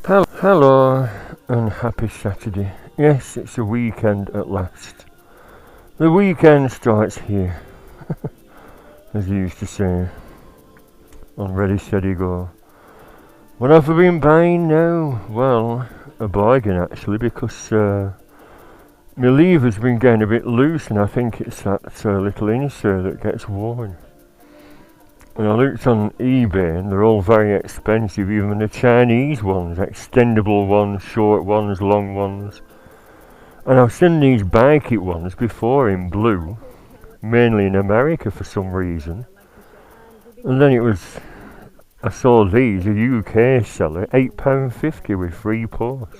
Hello and happy Saturday. Yes, it's a weekend at last. The weekend starts here, as you used to say, on Ready Steady Go. What have I been buying now? Well, a bargain actually, because my lever's been getting a bit loose, and I think it's that little insert that gets worn. And I looked on eBay, and they're all very expensive, even the Chinese ones, extendable ones, short ones, long ones. And I've seen these bikey ones before in blue, mainly in America for some reason. And then I saw these, a UK seller, £8.50 with free post.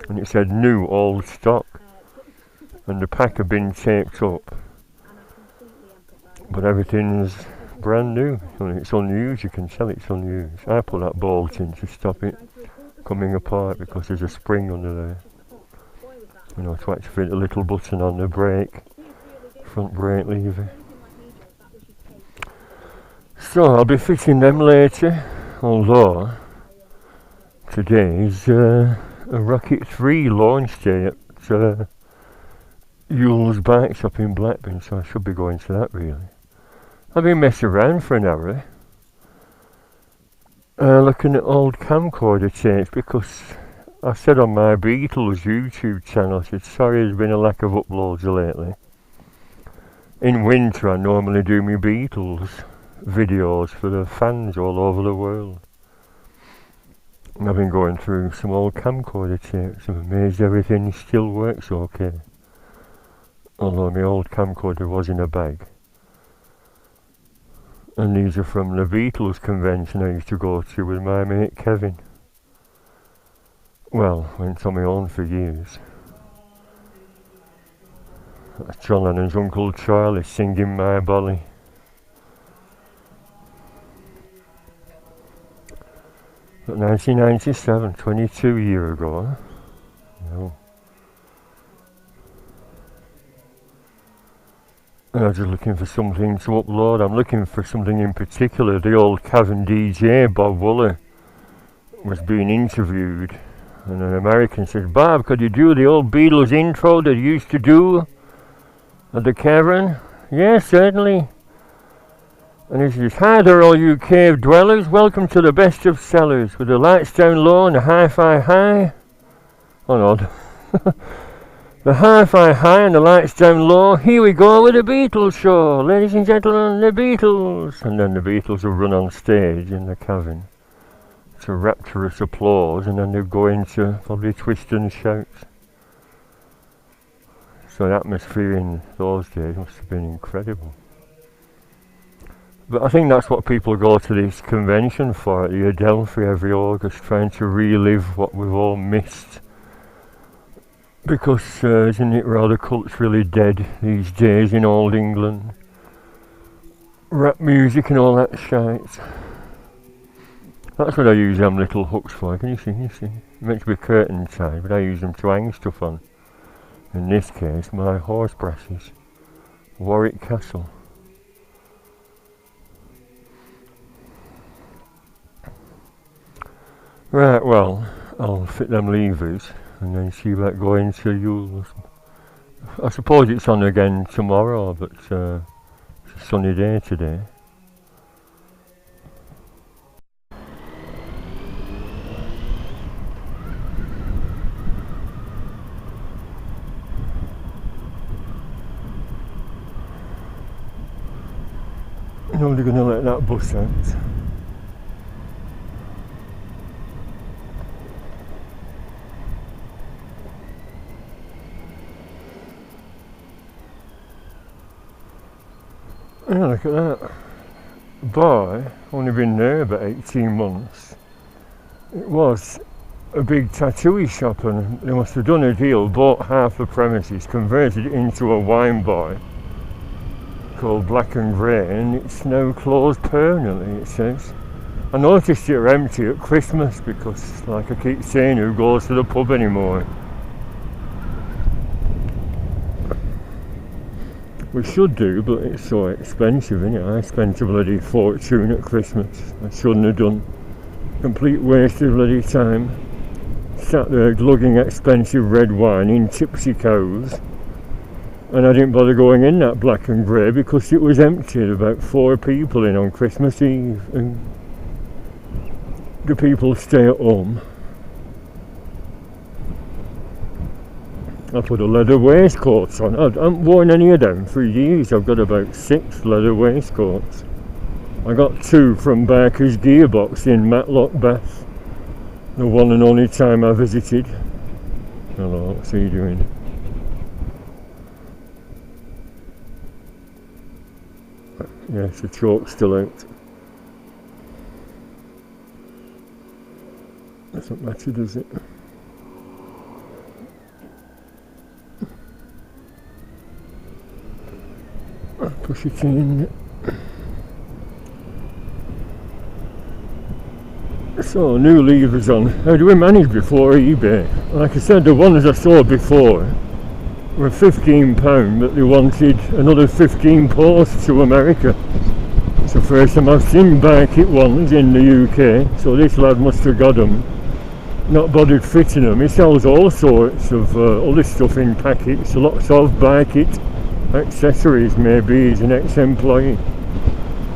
And it said new, old stock. And the pack had been taped up. But everything's brand new. When it's unused, you can tell it's unused. I put that bolt in to stop it coming apart because there's a spring under there. To activate a little button on the brake, front brake lever. So I'll be fitting them later, although today's a Rocket 3 launch day at Yule's Bike Shop in Blackburn, so I should be going to that really. I've been messing around for an hour, looking at old camcorder tapes because I said on my Beatles YouTube channel, I said sorry there's been a lack of uploads lately. In winter I normally do my Beatles videos for the fans all over the world. And I've been going through some old camcorder tapes. I'm amazed everything still works okay. Although my old camcorder was in a bag. And these are from the Beatles convention I used to go to with my mate Kevin. Well, went on my own for years. That's John Lennon's Uncle Charlie singing My Bolly. But 1997, 22 years ago, No. And I was just looking for something to upload. I'm looking for something in particular. The old Cavern DJ, Bob Wooler, was being interviewed. And an American said, Bob, could you do the old Beatles intro that you used to do at the Cavern? Yes, certainly. And he says, hi there all you cave dwellers, welcome to the best of sellers, with the lights down low and the hi-fi high. Oh no. The hi-fi high and the lights down low, here we go with the Beatles show. Ladies and gentlemen, the Beatles. And then the Beatles will run on stage in the Cavern to rapturous applause, and then they'll go into probably twist and shouts. So the atmosphere in those days must have been incredible. But I think that's what people go to this convention for at the Adelphi every August, trying to relive what we've all missed. Because isn't it rather culturally dead these days in old England? Rap music and all that shite. That's what I use them little hooks for. Can you see? They're meant to be curtain tied, but I use them to hang stuff on. In this case, my horse brasses. Warwick Castle. Right, well, I'll fit them levers and then see that go into Yule's. I suppose it's on again tomorrow, but it's a sunny day today. I'm only going to let that bus out. Yeah, look at that. Boy, only been there about 18 months. It was a big tattooing shop, and they must have done a deal, bought half the premises, converted it into a wine bar called Black and Grey, and it's now closed permanently, it says. I noticed it empty at Christmas because, like I keep saying, who goes to the pub anymore? We should do, but it's so expensive, isn't it? I spent a bloody fortune at Christmas. I shouldn't have done. complete waste of bloody time. Sat there glugging expensive red wine in Tipsy Cows, and I didn't bother going in that Black and Grey because it was empty. There were about 4 people in on Christmas Eve, and the people stay at home. I put a leather waistcoat on. I haven't worn any of them for years. I've got about 6 leather waistcoats. I got 2 from Barker's Gearbox in Matlock, Bath. The one and only time I visited. Hello, what's he doing? Yes, the chalk's still out. Doesn't matter, does it? Push it in. So, new levers on. How do we manage before eBay? Like I said, the ones I saw before were £15, but they wanted another 15 posts to America. So first time I've seen bike ones in the UK, so this lad must have got them. Not bothered fitting them. He sells all sorts of other stuff in packets, lots of bike accessories. Maybe he's an ex-employee,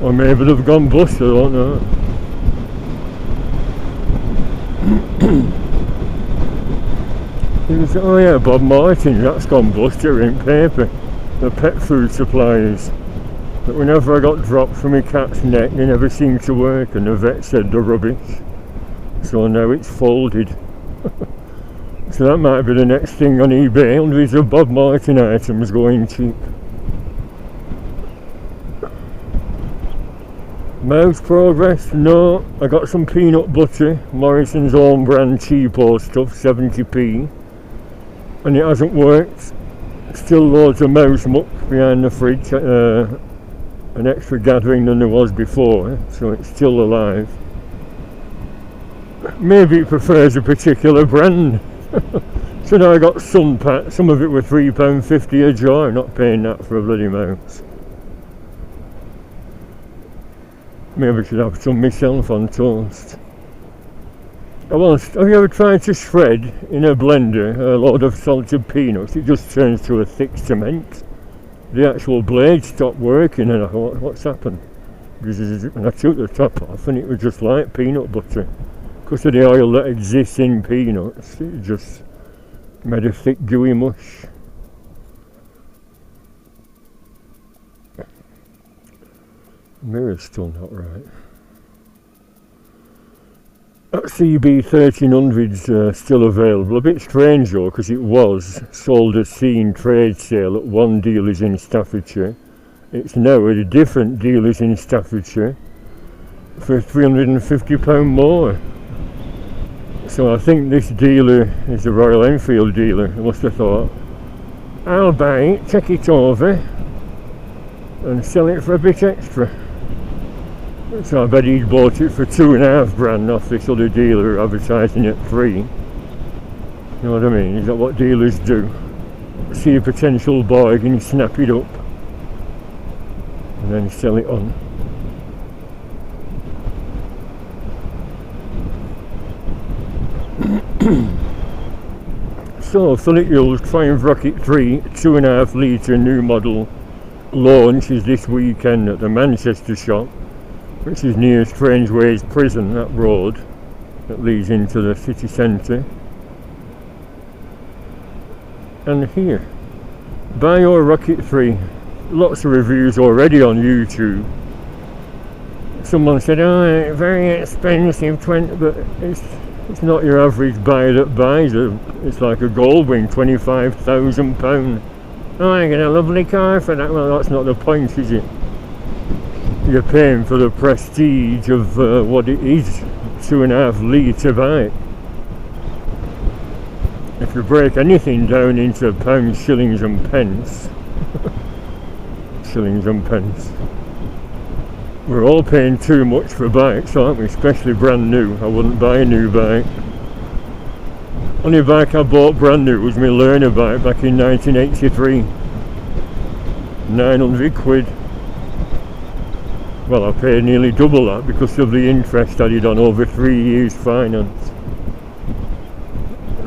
or maybe they've gone bust, I don't know. Oh yeah, Bob Martin, that's gone bust. They're in paper. The pet food suppliers. But whenever I got dropped from my cat's neck, they never seemed to work, and the vet said they're rubbish. So now it's folded. So that might be the next thing on eBay. Hundreds of Bob Martin items going cheap. Mouse progress? No. I got some peanut butter, Morrison's own brand cheapo stuff, 70p. And it hasn't worked. Still loads of mouse muck behind the fridge. An extra gathering than there was before, so it's still alive. Maybe it prefers a particular brand. So now I got Sunpat. Some of it were £3.50 a jar. Not paying that for a bloody mouse. Maybe I should have some myself on toast. Have you ever tried to shred in a blender a load of salted peanuts? It just turns to a thick cement. The actual blade stopped working, and I thought, what's happened? And I took the top off, and it was just like peanut butter. Because of the oil that exists in peanuts, it just made a thick gooey mush. The mirror's still not right. That CB1300's still available. A bit strange though, because it was sold at Scene Trade Sale at one dealer's in Staffordshire. It's now at a different dealer's in Staffordshire for £350 more. So I think this dealer is a Royal Enfield dealer. I must have thought, I'll buy it, take it over and sell it for a bit extra. So I bet he'd bought it for £2,500 off this other dealer advertising at 3. You know what I mean? Is that what dealers do? See a potential bargain, snap it up and then sell it on. So Philip Hill's Triumph Rocket 3 2.5 litre new model launch is this weekend at the Manchester shop, which is near Strangeways Prison, that road that leads into the city centre. And here, buy your Rocket 3. Lots of reviews already on YouTube. Someone said, oh, very expensive, but it's not your average buyer that buys it. It's like a Goldwing, £25,000. Oh, I get a lovely car for that. Well, that's not the point, is it? You're paying for the prestige of what it is, 2.5 litre bike. If you break anything down into pounds, shillings and pence, shillings and pence, we're all paying too much for bikes, aren't we? Especially brand new. I wouldn't buy a new bike. Only bike I bought brand new was my learner bike back in 1983. 900 quid. Well, I paid nearly double that because of the interest added on over 3 years finance.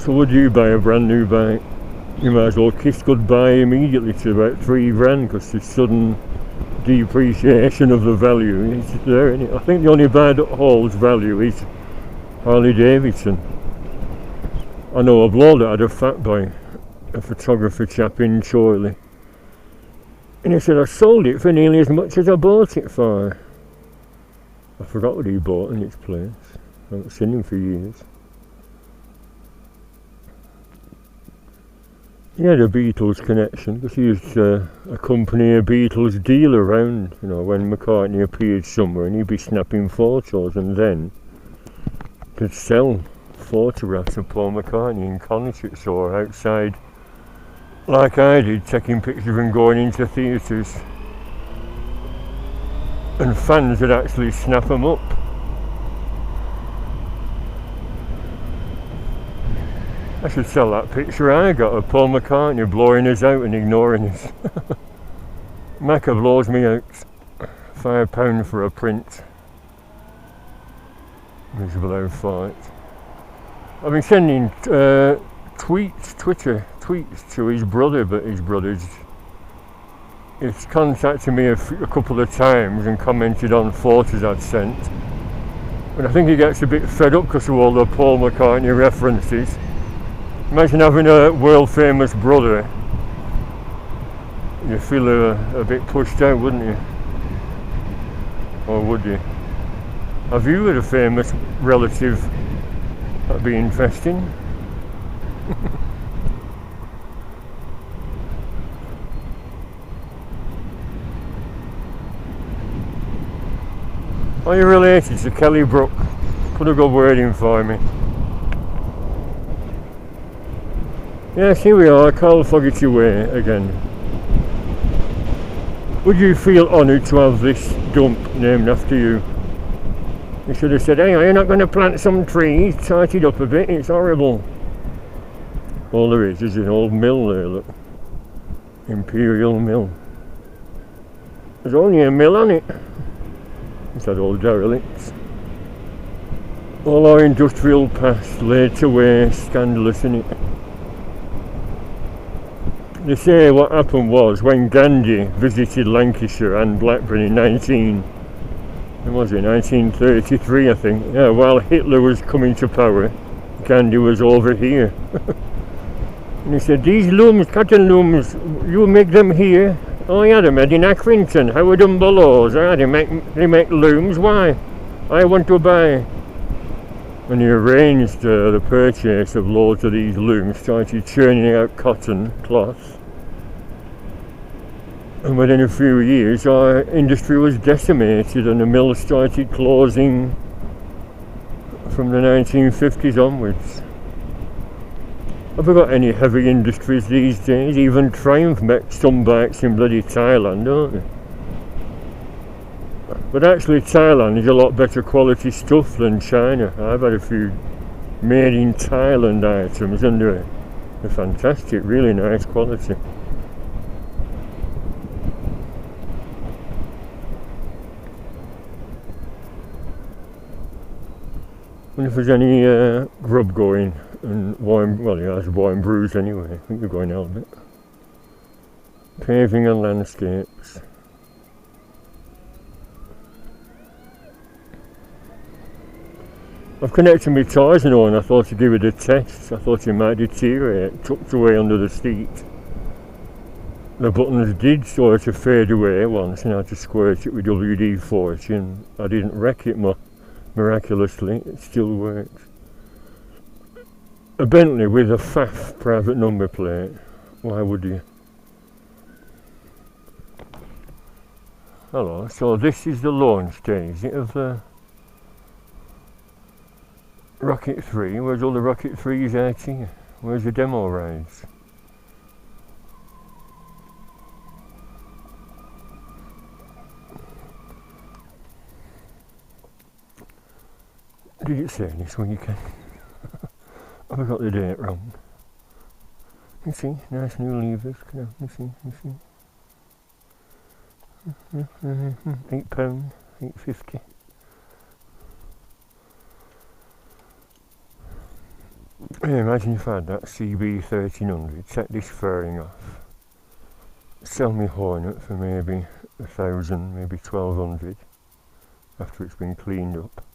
So would you buy a brand new bike? You might as well kiss goodbye immediately to about 3 grand because the sudden depreciation of the value is there, isn't it? I think the only bike that holds value is Harley Davidson. I know a bloke that had a fat boy, a photographer chap in Chorley, and he said I sold it for nearly as much as I bought it for. I forgot what he bought in its place. I haven't seen him for years. He had a Beatles connection because he used to accompany a Beatles deal around, you know, when McCartney appeared somewhere, and he'd be snapping photos and then could sell photographs of Paul McCartney in concerts or outside, like I did, taking pictures and going into theatres. And fans would actually snap them up. I should sell that picture I got of Paul McCartney blowing us out and ignoring us. Macca blows me out. £5 for a print. Miserable fight. I've been sending Twitter tweets to his brother, but his brother's he's contacted me a couple of times and commented on photos I'd sent. And I think he gets a bit fed up because of all the Paul McCartney references. Imagine having a world famous brother. You feel a bit pushed out, wouldn't you? Or would you? Have you had a famous relative that'd be interesting? Are you related to Kelly Brook? Put a good word in for me. Yes, here we are, Carl Fogarty Way again. Would you feel honoured to have this dump named after you? You should have said, hey, are you not going to plant some trees? Tight it up a bit, it's horrible. All there is an old mill there, look. Imperial Mill. There's only a mill on it. It's that old derelicts. All our industrial past laid to waste, scandalous, innit? They say what happened was when Gandhi visited Lancashire and Blackburn in 1933 I think, yeah, while Hitler was coming to power, Gandhi was over here. And he said, these looms, cotton looms, you make them here? Oh yeah, they're made in Accrington, Howard and Bellows, they make looms, why? I want to buy. And he arranged the purchase of loads of these looms, started churning out cotton cloth. And within a few years our industry was decimated and the mills started closing from the 1950s onwards. Have we got any heavy industries these days? Even Triumph makes some bikes in bloody Thailand, don't they? But actually Thailand is a lot better quality stuff than China. I've had a few made in Thailand items and they're fantastic, really nice quality. I wonder if there's any grub going and wine, well he has wine brews anyway, I think you're going helmet. Paving and landscapes. I've connected my tyres and all, and I thought to give it a test. I thought it might deteriorate, tucked away under the seat. The buttons did sort of fade away once and I had to squirt it with WD-40 and I didn't wreck it miraculously, it still works. A Bentley with a FAF private number plate, why would you? Hello, so this is the launch day, is it, of the Rocket 3? Where's all the Rocket 3s out here? Where's the demo rides? Did it say this weekend? Have I got the date wrong? You see, nice new levers. You see. £8, 850. Yeah, imagine if I had that CB 1300, set this fairing off, sell me Hornet for maybe 1,000, maybe 1,200 after it's been cleaned up.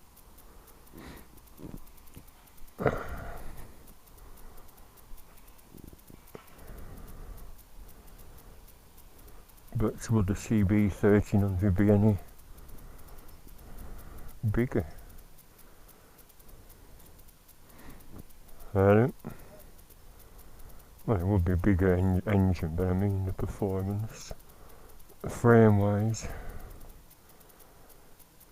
But would the CB 1300 be any bigger? I don't. Well, it would be a bigger engine, but I mean the performance, frame wise.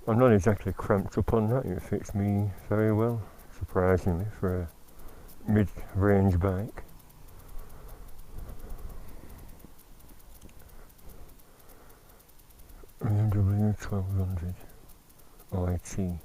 I'm not exactly cramped up on that, it fits me very well, surprisingly, for a mid-range bike. BMW 1200 IT.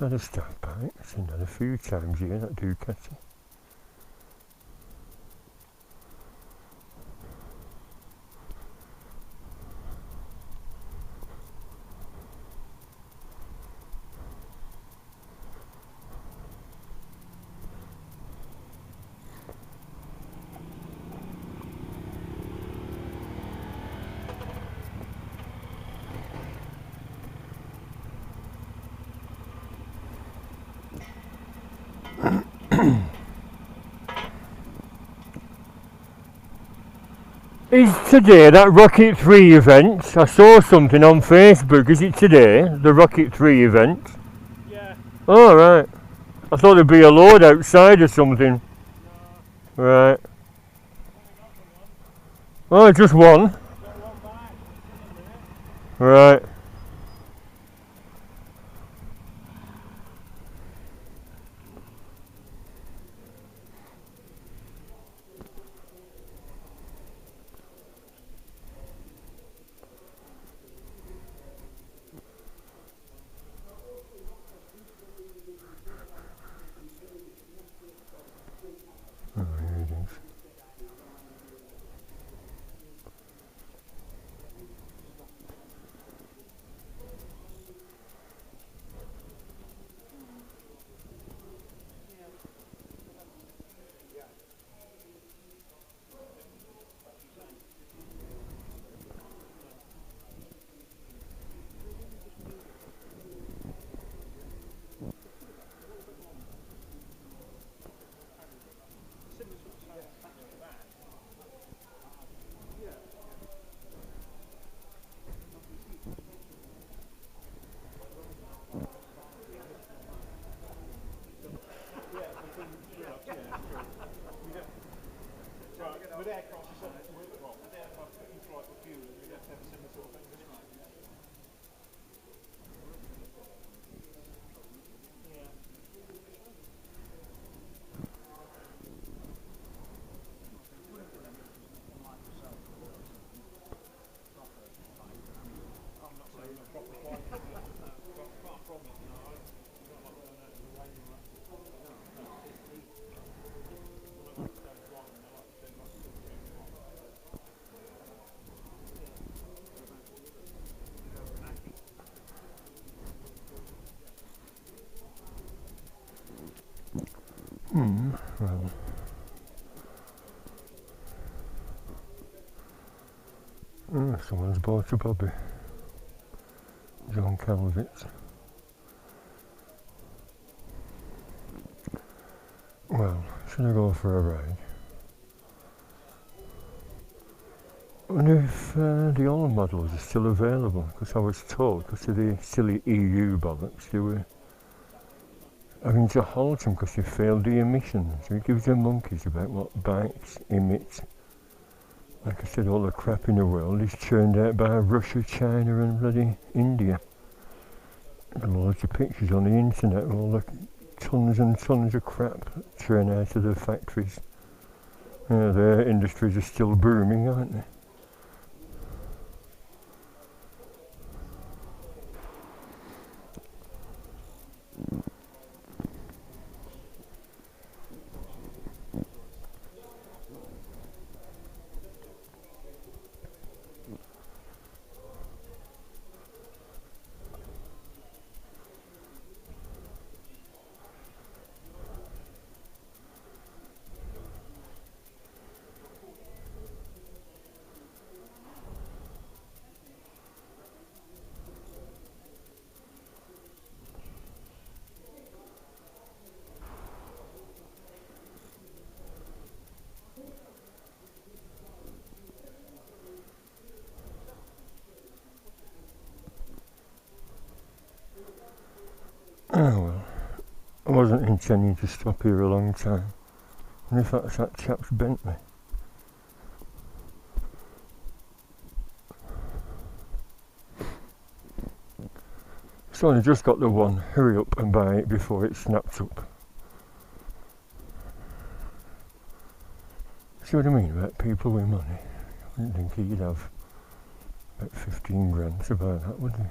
Not a staff bike, I've seen that a few times here, that Ducati. Is today that Rocket 3 event? I saw something on Facebook. Is it today, the Rocket 3 event? Yeah. Oh, right. I thought there'd be a load outside or something. No. Right. Oh, just one? Got one back. Right. Oh, here it is. With aircraft, it's something with aircraft in flight with fuel, you'd have to have a similar sort of thing, wouldn't you? Yeah. I'm not saying a proper flight, but far from it, you know, I don't like going out in the rain and that. Well. Oh, someone's bought a Bobby. John Calvert. Well, should I go for a ride? I wonder if the old models are still available, because I was told, because of the silly EU bollocks, they were having to halt them because they failed the emissions. So it gives them monkeys about what bikes emit. Like I said, all the crap in the world is churned out by Russia, China and bloody India. And loads of pictures on the internet of all the tons and tons of crap churn out of the factories. Their industries are still booming, aren't they? Oh well, I wasn't intending to stop here a long time. And if that's that chap's Bentley. So I just got the one, hurry up and buy it before it snaps up. See what I mean about people with money? I wouldn't think he'd have about 15 grand to buy that, would he?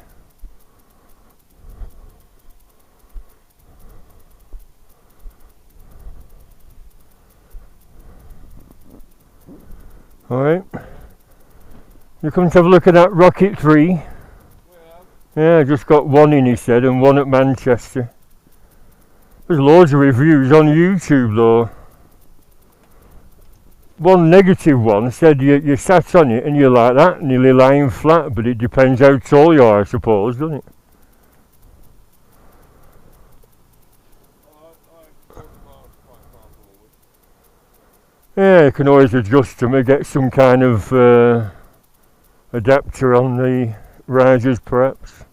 Alright. You come to have a look at that Rocket 3? Yeah, I just got one in, he said, and one at Manchester. There's loads of reviews on YouTube though. One negative one said you sat on it and you're like that, nearly lying flat, but it depends how tall you are, I suppose, doesn't it? Yeah, you can always adjust them and get some kind of adapter on the risers perhaps.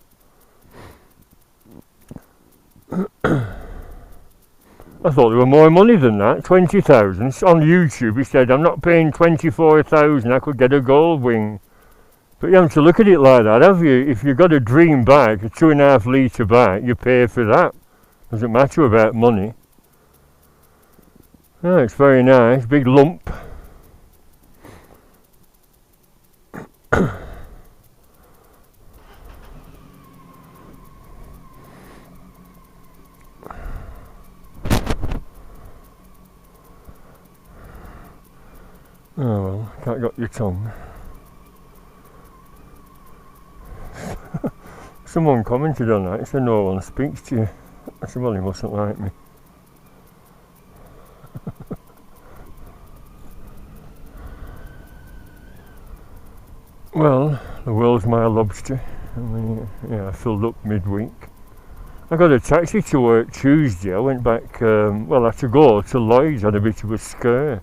I thought there were more money than that, 20,000. On YouTube he said, I'm not paying 24,000, I could get a gold wing. But you have to look at it like that, have you? If you've got a dream bike, a 2.5 litre bike, you pay for that. Doesn't matter about money. Oh, it's very nice, big lump. Oh well, can't got your tongue. Someone commented on that, he said no one speaks to you. I said well he mustn't like me. Well, the world's my lobster. I mean, yeah, I filled up midweek. I got a taxi to work Tuesday. I went back, well, I had to go to Lloyd's, had a bit of a scare.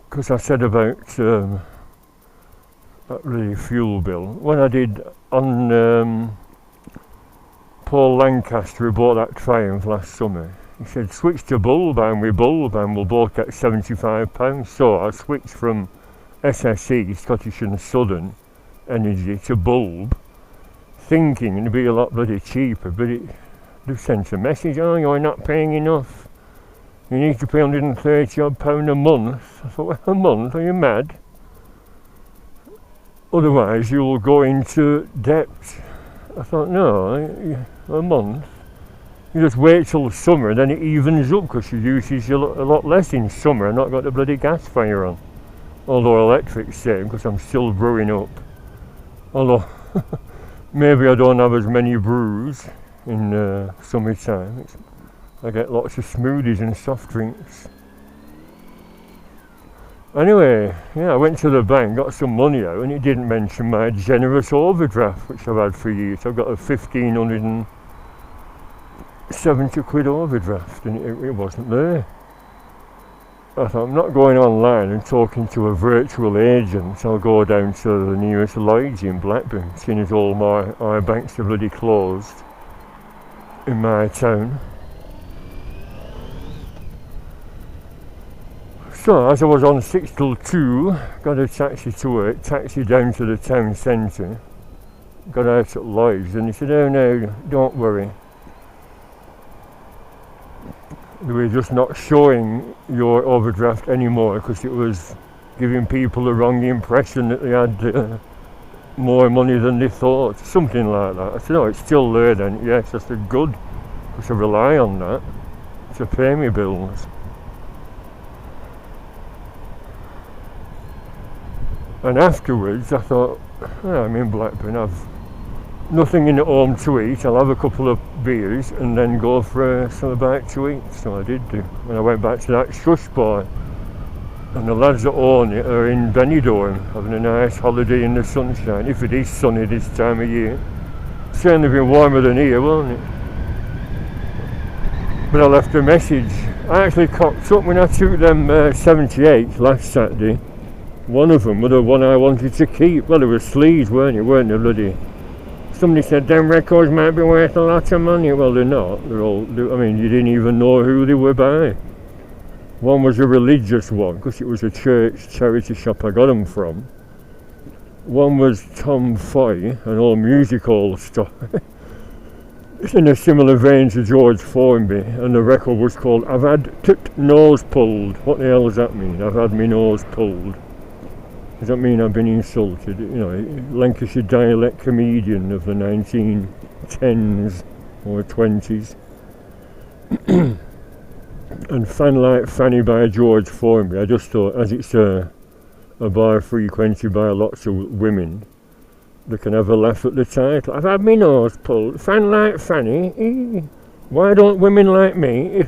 Because I said about that really fuel bill. When I did on Paul Lancaster, who bought that Triumph last summer, he said switch to bulb, and with bulb and we'll both get £75. So I switched from SSE, Scottish and Southern Energy, to bulb, thinking it'd be a lot bloody cheaper, but it just sent a message, oh you're not paying enough. You need to pay £130 odd a month. I thought, well, a month? Are you mad? Otherwise you'll go into debt. I thought, no, a month. You just wait till summer, then it evens up because your usage is a lot less in summer. I've not got the bloody gas fire on. Although electric's same because I'm still brewing up. Although maybe I don't have as many brews in summertime. I get lots of smoothies and soft drinks. Anyway, yeah, I went to the bank, got some money out, and it didn't mention my generous overdraft, which I've had for years. I've got a 1,570 quid overdraft, and it wasn't there. I thought, I'm not going online and talking to a virtual agent. I'll go down to the nearest Lloyd's in Blackburn, seeing as all my banks are bloody closed in my town. So, as I was on 6 till 2, got a taxi to work, taxi down to the town centre, got out at Lloyd's, and he said, oh no, don't worry. They were just not showing your overdraft anymore because it was giving people the wrong impression that they had more money than they thought. Something like that. I said, no, it's still there then. Yes, I said, good. Because I rely on that to pay me bills. And afterwards I thought, I'm in Blackburn, I've nothing in at home to eat, I'll have a couple of beers and then go for something back to eat. So I did do. And I went back to that shush bar. And the lads that own it are in Benidorm, having a nice holiday in the sunshine, if it is sunny this time of year. Certainly been warmer than here, won't it? But I left a message. I actually cocked up when I took them 78 last Saturday. One of them was the one I wanted to keep. Well, they were sleeves, weren't they, bloody? Somebody said, them records might be worth a lot of money. Well, they're not. They're all, I mean, you didn't even know who they were by. One was a religious one, because it was a church charity shop I got them from. One was Tom Foy, an old music hall star. It's in a similar vein to George Formby, and the record was called I've Had Nose Pulled. What the hell does that mean? I've had my nose pulled. Does that mean I've been insulted? You know, Lancashire dialect comedian of the 1910s or 20s. And Fan Like Fanny by George Formby. I just thought, as it's a bar frequented by lots of women, they can have a laugh at the title. I've had my nose pulled. Fan Like Fanny. Why don't women like me?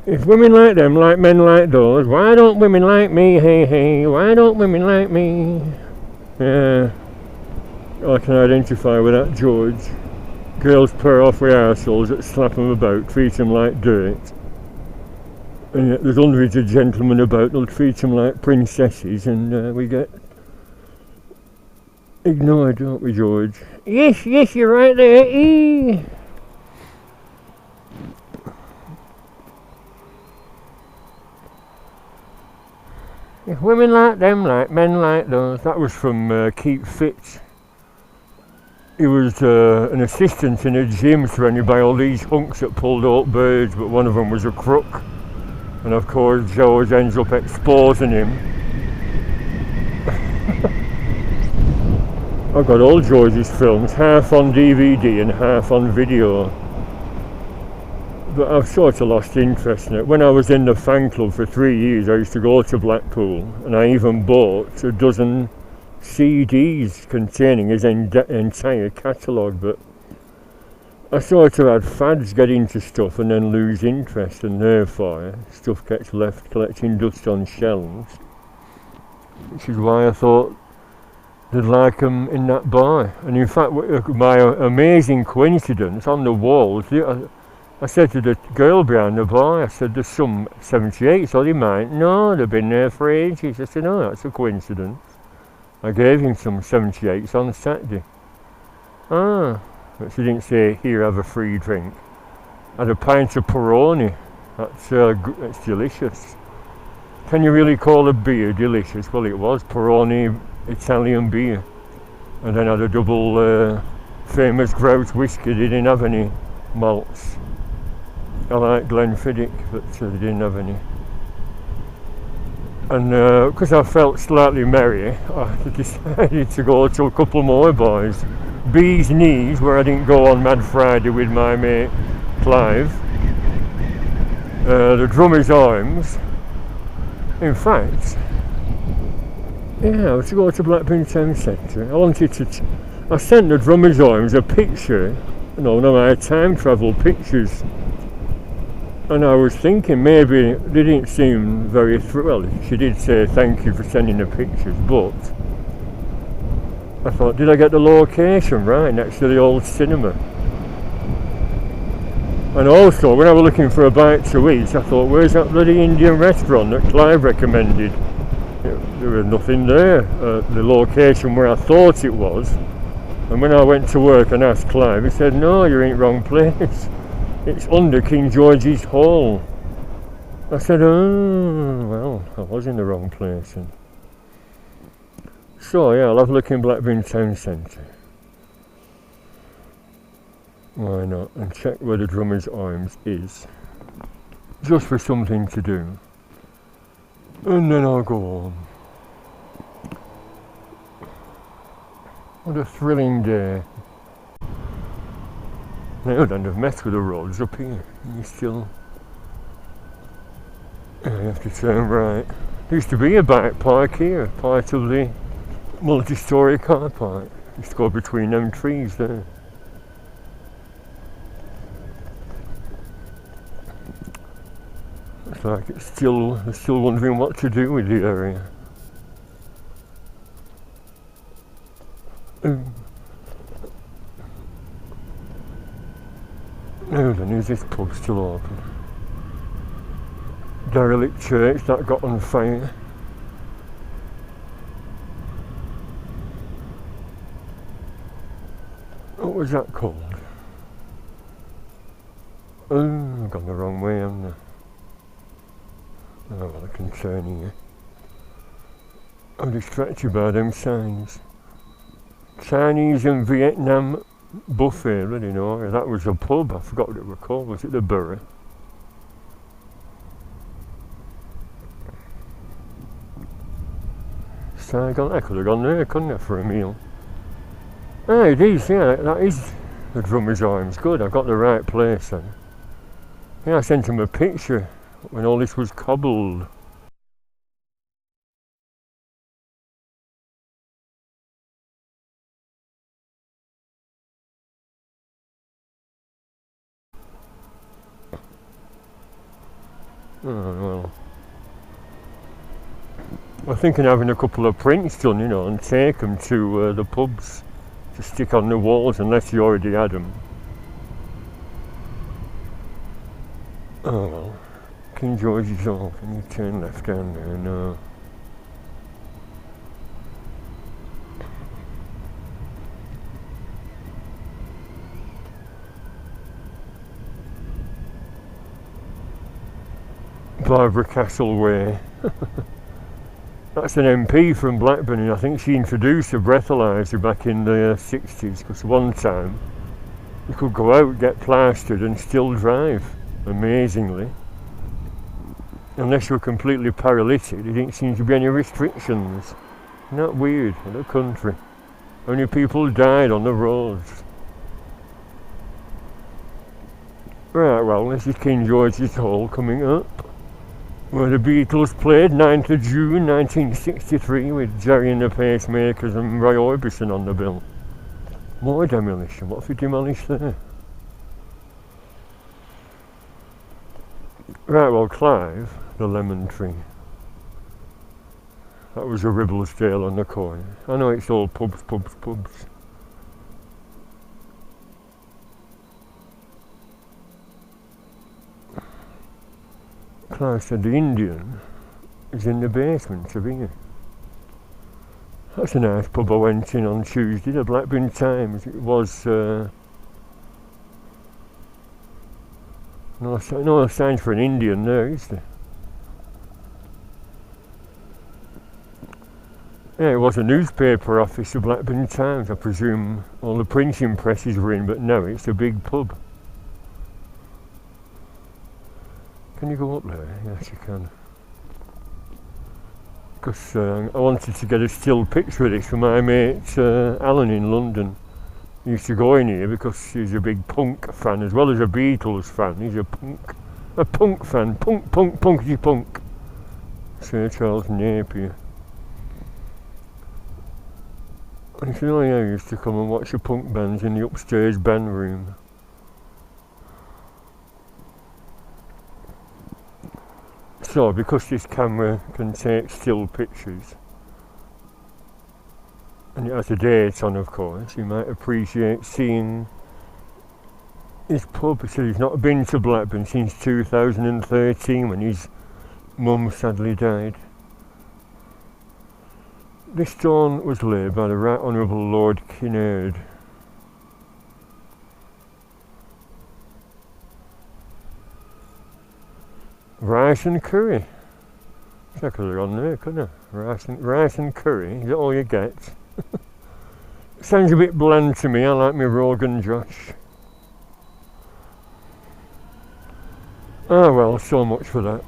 If women like them, like men like those, why don't women like me? Hey, hey, why don't women like me? Yeah, I can identify with that, George. Girls purr off with arseholes that slap them about, treat them like dirt. And yet there's hundreds of gentlemen about that'll treat them like princesses, and we get ignored, don't we, George? Yes, yes, you're right there. If women like them, like men like those. That was from Keep Fit. He was an assistant in a gym surrounded by all these hunks that pulled out birds, but one of them was a crook. And of course George ends up exposing him. I've got all George's films, half on DVD and half on video. But I've sort of lost interest in it. When I was in the fan club for 3 years, I used to go to Blackpool, and I even bought a dozen CDs containing his entire catalogue. But I sort of had fads get into stuff and then lose interest, and therefore stuff gets left collecting dust on shelves. Which is why I thought they'd like them in that bar. And in fact, my amazing coincidence, on the walls, I said to the girl behind the bar, I said, there's some 78s, or they might. No, they've been there for ages. I said, no, that's a coincidence. I gave him some 78s on Saturday. Ah, but she didn't say, here, have a free drink. I had a pint of Peroni. That's delicious. Can you really call a beer delicious? Well, it was Peroni Italian beer. And then I had a double famous Grouse whiskey. They didn't have any malts. I like Glenfiddich, but they didn't have any. And because I felt slightly merry, I decided to go to a couple more bars. Bee's Knees, where I didn't go on Mad Friday with my mate Clive. The Drummer's Arms. In fact, yeah, I was to go to Blackburn Town Centre. I sent the Drummer's Arms a picture, one of my time travel pictures. And I was thinking maybe they didn't seem very well, she did say thank you for sending the pictures, but I thought, did I get the location right next to the old cinema? And also, when I was looking for a bite to eat, I thought, where's that bloody Indian restaurant that Clive recommended? There was nothing there, the location where I thought it was. And when I went to work and asked Clive, he said, no, you're in the wrong place. It's under King George's Hall. I said, oh, well, I was in the wrong place. And so, yeah, I'll have a look in Blackburn Town Centre. Why not? And check where the Drummer's Arms is. just for something to do. And then I'll go home. What a thrilling day. Now then, I've messed with the roads up here. You still... You have to turn right. There used to be a bike park here, part of the multi-storey car park. Used to go between them trees there. It's like they're still wondering what to do with the area. Now then, is this pub still open? Derelict church that got on fire. What was that called? Oh, I've gone the wrong way, haven't I? Oh, well, I can turn here. I'm distracted by them signs. Chinese and Vietnam buffet, I don't know. That was a pub, I forgot what it was called. Was it the Borough? Saigon, I could have gone there, couldn't I, for a meal? Ah, it is, yeah, that is the Drummer's Arms. Good, I got the right place then. Yeah, I sent him a picture when all this was cobbled. Oh, well. I'm thinking of having a couple of prints done, you know, and take them to the pubs to stick on the walls, unless you already had them. Oh well. King George is off, and you turn left down there, no. Barbara Castle Way. That's an MP from Blackburn, and I think she introduced a breathalyser back in the 60s, because one time you could go out, get plastered and still drive, amazingly. Unless you were completely paralytic, there didn't seem to be any restrictions. Isn't that weird, in a country? Only people died on the roads. Right, well, this is King George's Hall coming up, where the Beatles played 9th of June 1963 with Jerry and the Pacemakers and Roy Orbison on the bill. More demolition, what have you demolished there? Right, well, Clive, the lemon tree. That was a Ribblesdale on the corner. I know it's all pubs. Clive said the Indian is in the basement of here. That's a nice pub I went in on Tuesday, the Blackburn Times. It was no signs for an Indian there, is there? Yeah, it was a newspaper office, the Blackburn Times. I presume all the printing presses were in, but no, it's a big pub. Can you go up there? Yes, you can. Because I wanted to get a still picture of this for my mate Alan in London. He used to go in here because he's a big punk fan as well as a Beatles fan. He's a punk fan. Punky punk. Sir Charles Napier. And he said, oh yeah, I used to come and watch the punk bands in the upstairs band room. So, because this camera can take still pictures, and it has a date on, of course, you might appreciate seeing his pub. He said he's not been to Blackburn since 2013 when his mum sadly died. This stone was laid by the Right Honourable Lord Kinnaird. Rice and curry. I could have gone there, couldn't I? Rice and curry, is that all you get? Sounds a bit bland to me, I like my Rogan Josh. Oh well, so much for that.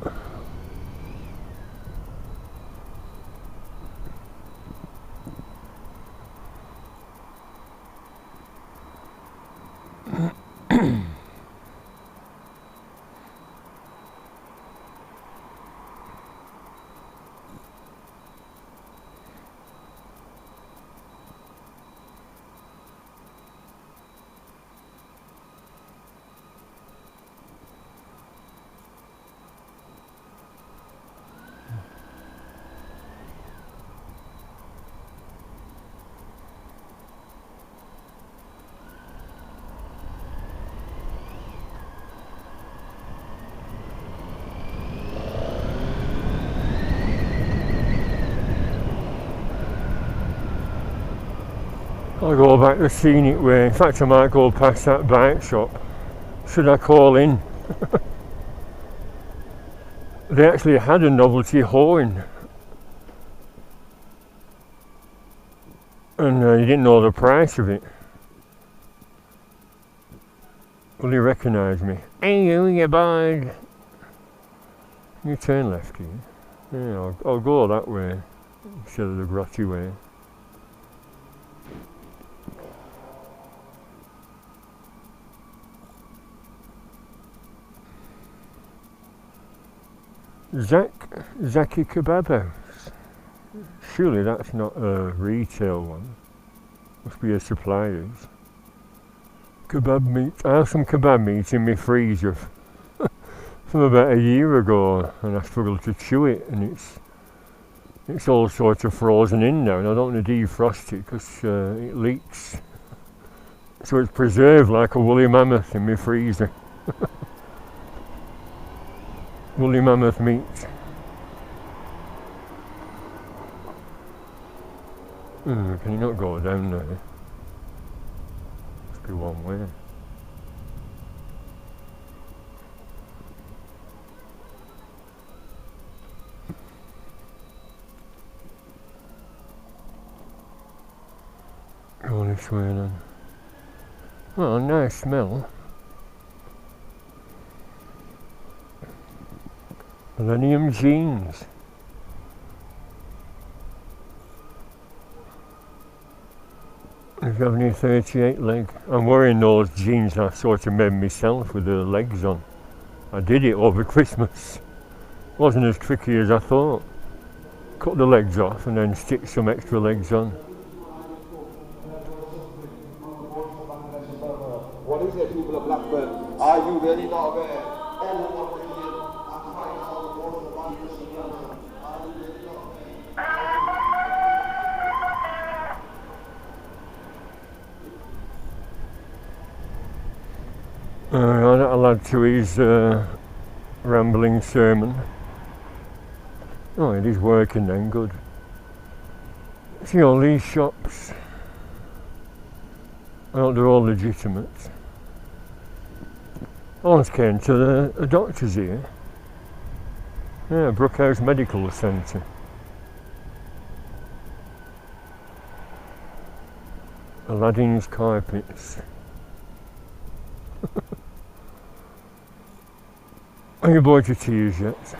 I'll go back the scenic way. In fact, I might go past that bike shop. Should I call in? They actually had a novelty horn, and you didn't know the price of it. Will he recognise me? Hey you bud! You turn left here. Yeah, I'll go that way instead of the grotty way. Zaki Kebab House. Surely that's not a retail one. Must be a supplier's. Kebab meat. I have some kebab meat in my freezer from about a year ago, and I struggled to chew it, and it's all sorts of frozen in now, and I don't want to defrost it because it leaks. So it's preserved like a woolly mammoth in my freezer. Woolly mammoth meat. Can you not go down there? Must be one way. Go this way then. Well, nice smell. Millennium jeans. If you have any 38 leg. I'm wearing those jeans I sort of made myself with the legs on. I did it over Christmas. Wasn't as tricky as I thought. Cut the legs off and then stick some extra legs on. What is it, people of Blackburn? Are you really not aware? I'll add to his rambling sermon. Oh, it is working then, good. See all these shops? Well, they're all legitimate. I once came to a doctor's here. Yeah, Brookhouse Medical Centre. Aladdin's carpets. Are you bought your teas yet?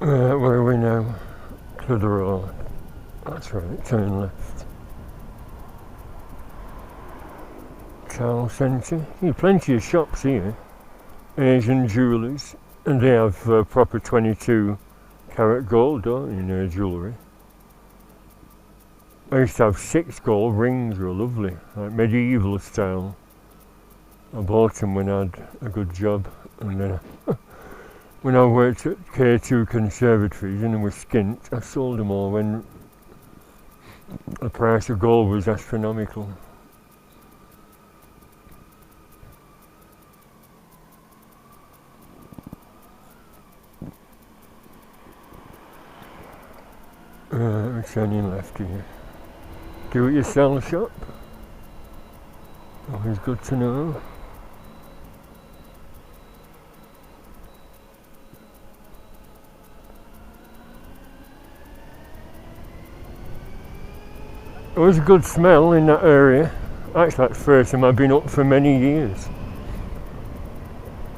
Where are we now? To the road. That's right, turn left. textile centre. Plenty of shops here. Asian jewellers, and they have proper 22 carat gold, don't you, in their jewellery. I used to have 6 gold rings, were lovely, like medieval style. I bought them when I had a good job, and then when I worked at K2 Conservatories and they were skint, I sold them all when the price of gold was astronomical. We're turning left here. Do it yourself shop. Always good to know. There was a good smell in that area. Actually, that's the first time I've been up for many years.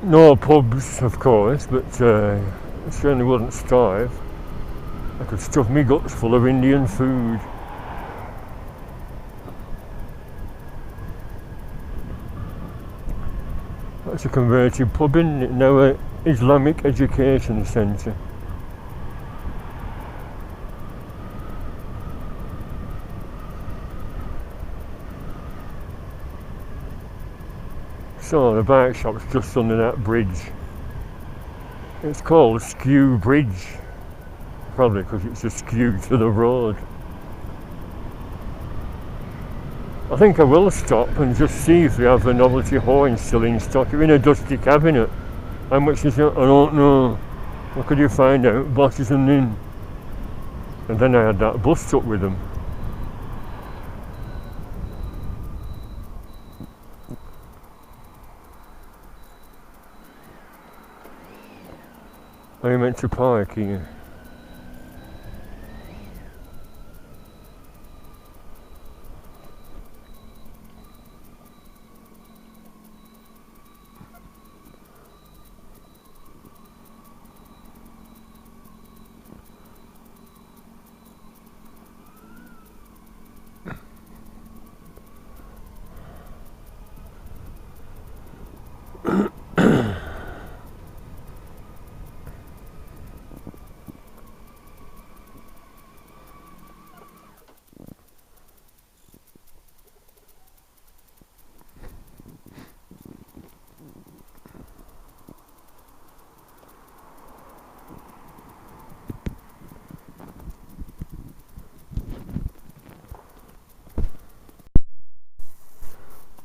No pubs, of course, but I certainly wouldn't starve. I could stuff me guts full of Indian food. That's a converted pub, isn't it? Now an Islamic education centre. So the bike shop's just under that bridge. It's called Skew Bridge. Probably because it's askew to the road. I think I will stop and just see if they have the novelty horn still in stock. You're in a dusty cabinet. How much is it? I don't know. What could you find out? Bosses and in. And then I had that bust up with them. Are you meant to park here?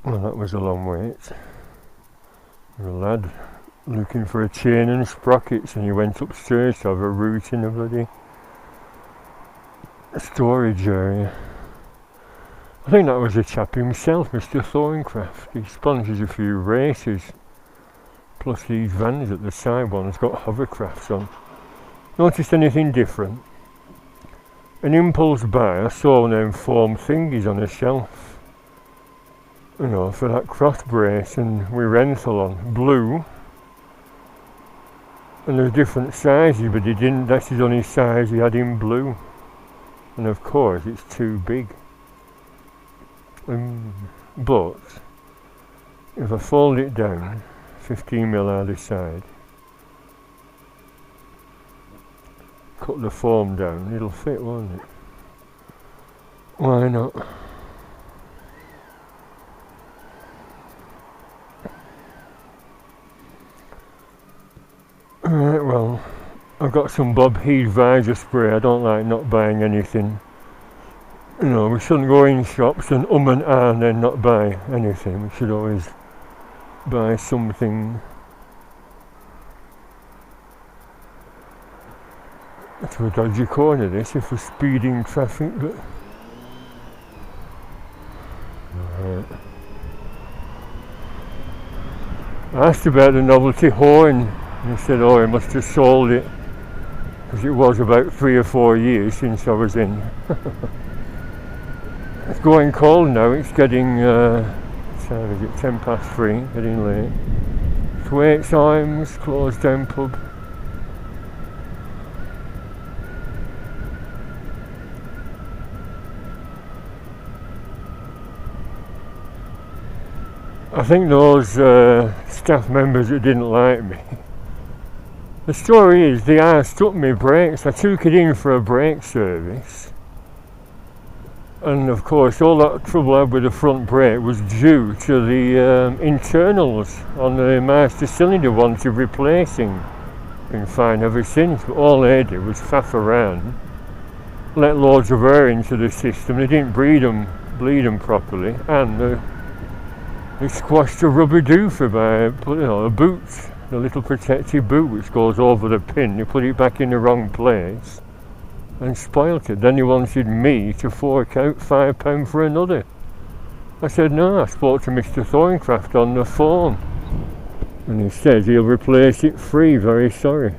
Well, that was a long wait. A lad looking for a chain and sprockets, and he went upstairs to have a route in a bloody storage area. I think that was the chap himself, Mr. Thorncraft. He sponsors a few races, plus these vans at the side ones got hovercrafts on. Noticed anything different? An impulse buy, I saw one of them foam thingies on a shelf. You know, for that cross brace, and we rental on blue, and there's different sizes, but he didn't, that's his only size he had in blue, and of course it's too big. But if I fold it down 15mm either side, cut the foam down, it'll fit, won't it? Why not? Right, well, I've got some Bob Heath visor spray. I don't like not buying anything. You know, we shouldn't go in shops and and then not buy anything. We should always buy something. It's a dodgy corner this, if we're speeding traffic, but... Right. I asked about the novelty horn. And he said, oh, I must have sold it, because it was about 3 or 4 years since I was in. It's going cold now, it's getting, what time is it, 3:10, getting late. It's wait times, closed down pub. I think those staff members that didn't like me. The story is they asked up my brakes. I took it in for a brake service. And of course all that trouble I had with the front brake was due to the internals on the master cylinder wanted replacing. Been fine ever since, but all they did was faff around, let loads of air into the system. They didn't bleed them properly, and they squashed a rubber doofer by, a boot, the little protective boot which goes over the pin. They put it back in the wrong place and spoilt it. Then he wanted me to fork out £5 for another. I said no. I spoke to Mr. Thorncraft on the phone and he says he'll replace it free, very sorry.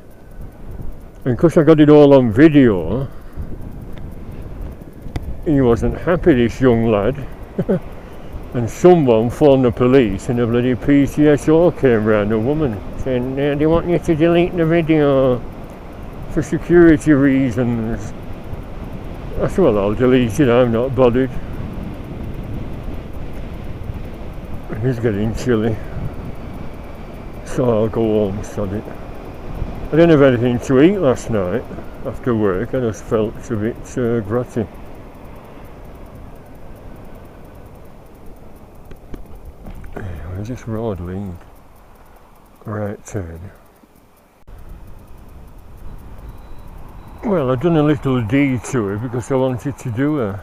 And because I got it all on video, he wasn't happy, this young lad. And someone phoned the police and a bloody PCSO came round, a woman, saying they want you to delete the video for security reasons. I said, well, I'll delete it, I'm not bothered. It's getting chilly, so I'll go home, sod it. I didn't have anything to eat last night after work. I just felt a bit grotty. Anyway, just road lead, right turn. Well, I've done a little detour because I wanted to do a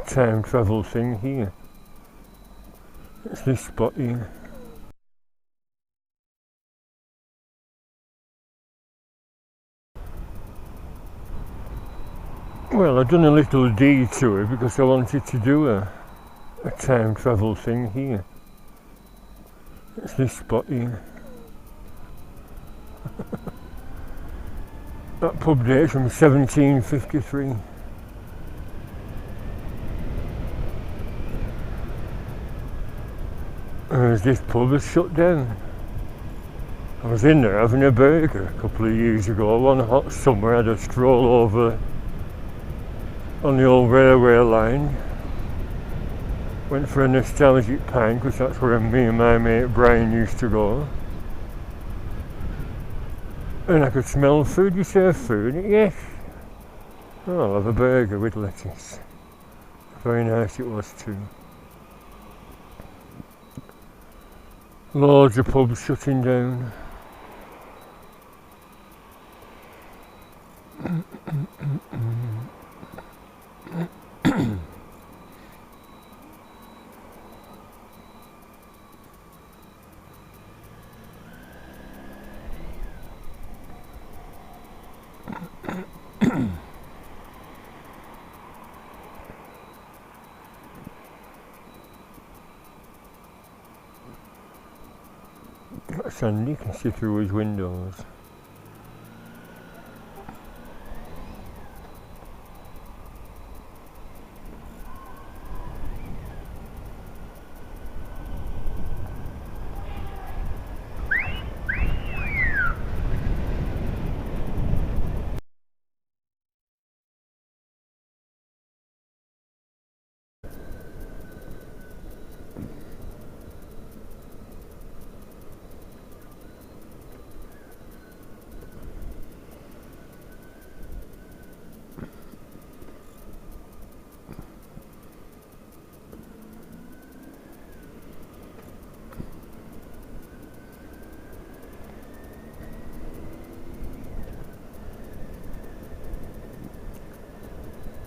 time travel thing here. It's this spot here. Well, I've done a little detour because I wanted to do a time travel thing here. It's this spot here. That pub dates from 1753. Whereas this pub is shut down. I was in there having a burger a couple of years ago. One hot summer I had a stroll over on the old railway line. Went for a nostalgic pint because that's where me and my mate Brian used to go. And I could smell food. You serve food? Yes. Oh, I'll have a burger with lettuce. Very nice it was too. Loads of pubs shutting down. Sandy can see through his windows.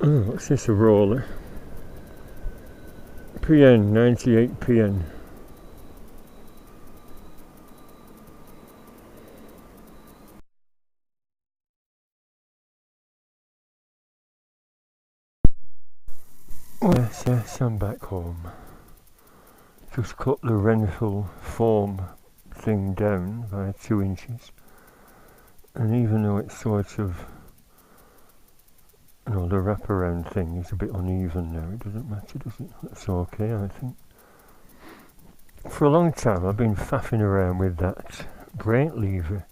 Oh, what's this, a roller? PN, 98 PN. Yes, I'm back home. Just cut the rental foam thing down by 2 inches. And even though it's sort of, the wraparound thing is a bit uneven now, it doesn't matter, does it? That's okay, I think. For a long time I've been faffing around with that brake lever.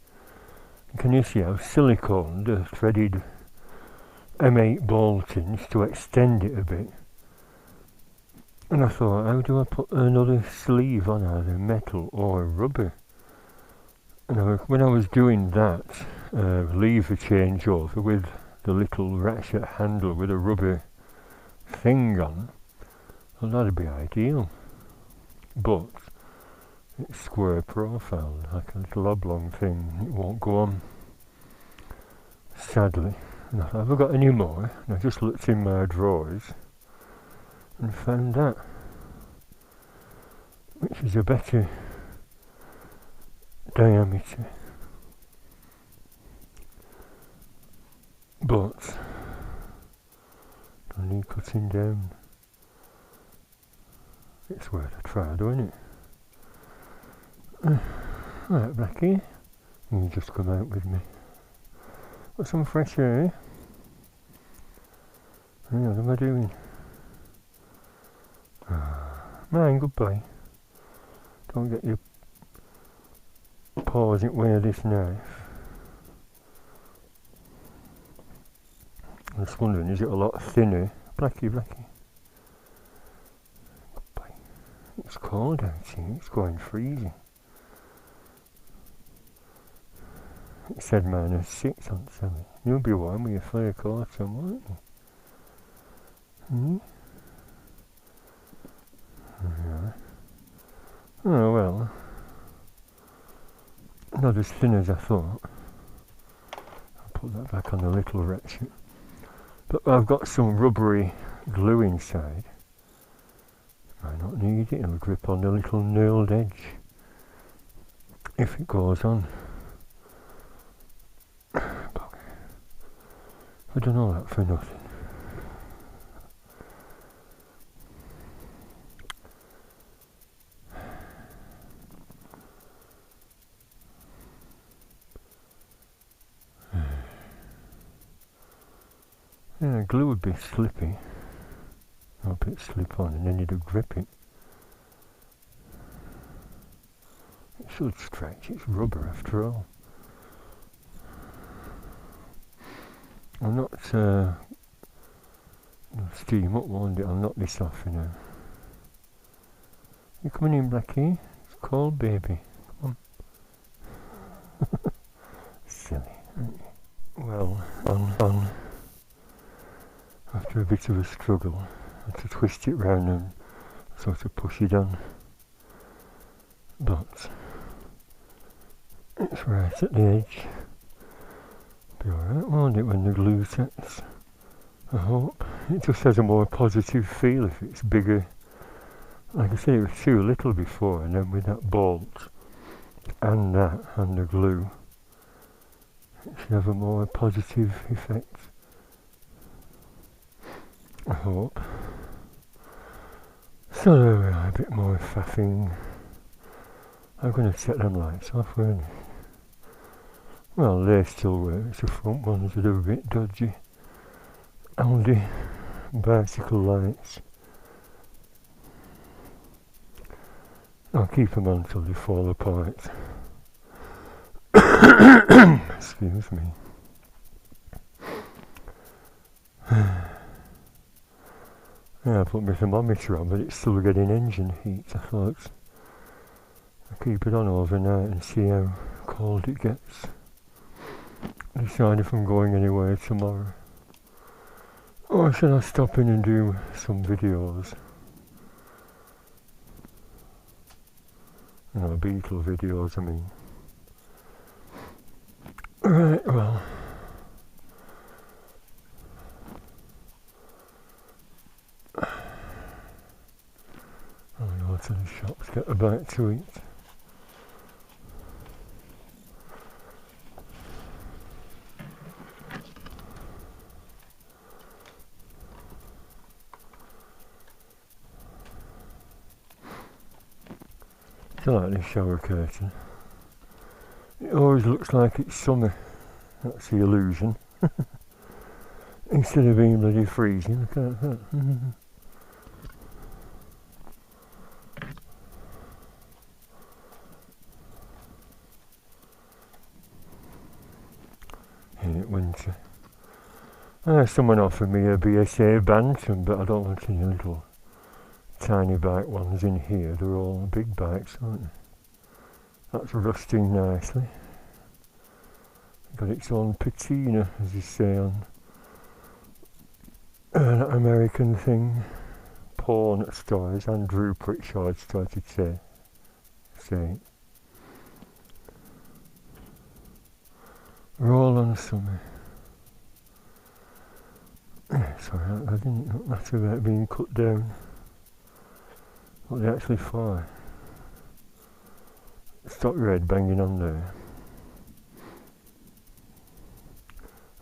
Can you see how silicone the threaded M8 boltings to extend it a bit? And I thought, how do I put another sleeve on, either metal or rubber? And when I was doing that lever changeover with the little ratchet handle with a rubber thing on, well, that'd be ideal. But it's square profile, like a little oblong thing. It won't go on, sadly. And I thought, have I got any more? And I just looked in my drawers and found that, which is a better diameter. But I need cutting down. It's worth a try, though, isn't it? Right, Blackie, you just come out with me. Got some fresh air. What am I doing? Man, goodbye. Don't get your paws in the way of this knife. I'm just wondering, is it a lot thinner? Blackie. Goodbye. It's cold out here, it's going freezing. It said -6 on something. You'll be warm with your fur coat on, won't you? Yeah. Oh well. Not as thin as I thought. I'll put that back on the little ratchet. But I've got some rubbery glue inside. Might not need it, it'll grip on the little knurled edge if it goes on. I don't know that for nothing. Yeah, glue would be slippy. Hope it slip on and then you'd grip it. It should stretch, it's rubber after all. I'll not steam up, won't it? I'll knock this off for now. You coming in, Blackie? It's cold, baby. Come on. Silly, aren't you? Well, on. After a bit of a struggle, I had to twist it round and sort of push it on. But it's right at the edge. Be alright, won't it, when the glue sets? I hope. It just has a more positive feel if it's bigger. Like I say, it was too little before, and then with that bolt and that and the glue, it should have a more positive effect. I hope. So there we are, a bit more faffing. I'm going to set them lights off, weren't I? Well, they still work, it's the front ones that are a bit dodgy. Aldi bicycle lights. I'll keep them on until they fall apart. Excuse me. Yeah, I put my thermometer on, but it's still getting engine heat. I thought I'll keep it on overnight and see how cold it gets. Decide if I'm going anywhere tomorrow. Or should I stop in and do some videos? You know, Beetle videos, I mean. Right, well. I'll go to the shops, get a bite to eat. I like this shower curtain. It always looks like it's summer. That's the illusion. Instead of being bloody freezing, look at that. Hate winter. Someone offered me a BSA Bantam, but I don't want any little tiny bike ones in here, they're all big bikes, aren't they? That's rusting nicely. Got its own patina, as you say on that American thing, porn stores. Andrew Pritchard started to say. Roll on summer. Sorry, I didn't matter about being cut down. What they actually for? Stock red banging on there.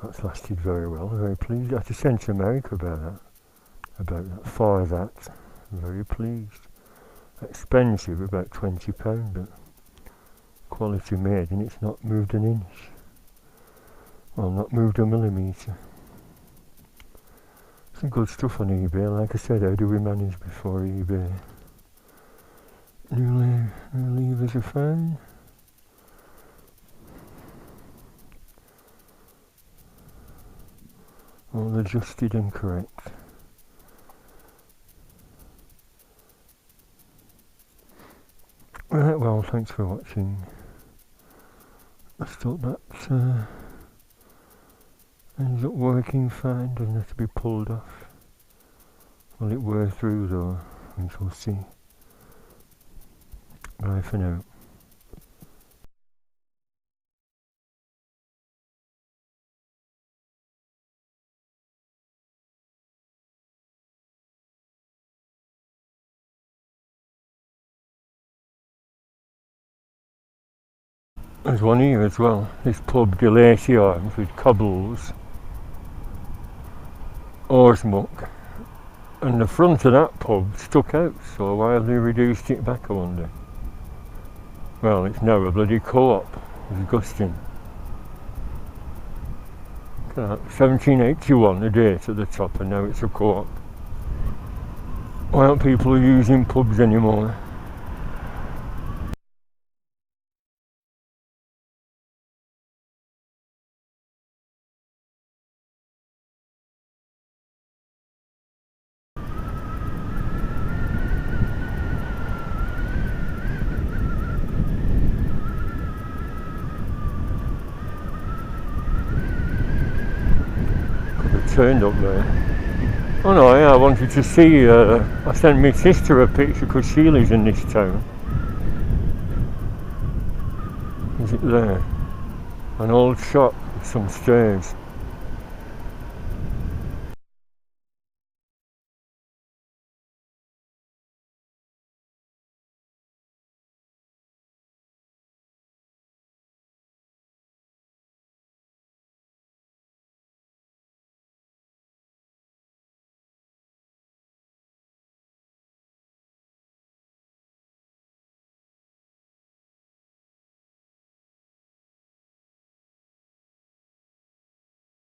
That's lasted very well. I'm very pleased. I had to send to America about that. For that, I'm very pleased. Expensive, about £20, but quality made, and it's not moved an inch. Well, not moved a millimetre. Some good stuff on eBay. Like I said, how do we manage before eBay? New levers are fine. All adjusted and correct. Right, well, thanks for watching. I thought that ends up working fine, doesn't have to be pulled off. Will it wear through though? We shall see. Bye for now. There's one here as well, this pub De Lacy Arms with cobbles, Oarsmuck, and the front of that pub stuck out, so why have they reduced it back, I wonder? Well, it's now a bloody co-op, it's gusting. Look at that, 1781 the date at the top, and now it's a co-op. Why aren't people using pubs anymore? Turned up there. Oh no, yeah, I wanted to see, I sent my sister a picture because she lives in this town. Is it there? An old shop with some stairs.